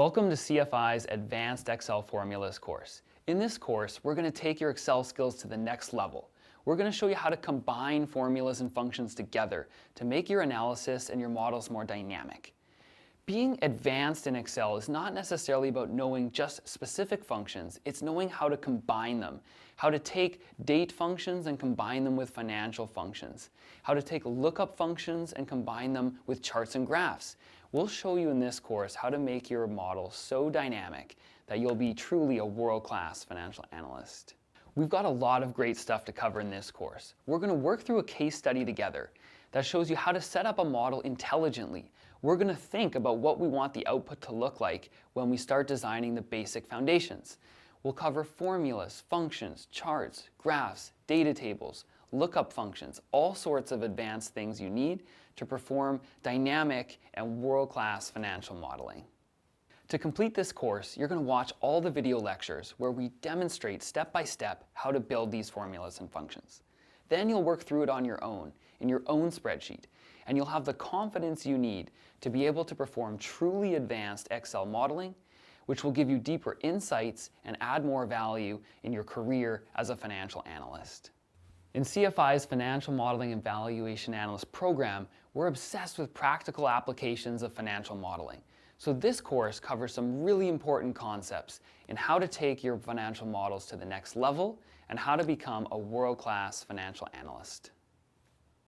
Welcome to CFI's Advanced Excel Formulas course. In this course, we're going to take your Excel skills to the next level. We're going to show you how to combine formulas and functions together to make your analysis and your models more dynamic. Being advanced in Excel is not necessarily about knowing just specific functions, it's knowing how to combine them, how to take date functions and combine them with financial functions, how to take lookup functions and combine them with charts and graphs. We'll show you in this course how to make your model so dynamic that you'll be truly a world-class financial analyst. We've got a lot of great stuff to cover in this course. We're going to work through a case study together that shows you how to set up a model intelligently. We're going to think about what we want the output to look like when we start designing the basic foundations. We'll cover formulas, functions, charts, graphs, data tables, lookup functions, all sorts of advanced things you need to perform dynamic and world-class financial modeling. To complete this course, you're going to watch all the video lectures where we demonstrate step-by-step how to build these formulas and functions. Then you'll work through it on your own, in your own spreadsheet, and you'll have the confidence you need to be able to perform truly advanced Excel modeling, which will give you deeper insights and add more value in your career as a financial analyst. In CFI's Financial Modeling and Valuation Analyst program, we're obsessed with practical applications of financial modeling. So this course covers some really important concepts in how to take your financial models to the next level and how to become a world-class financial analyst.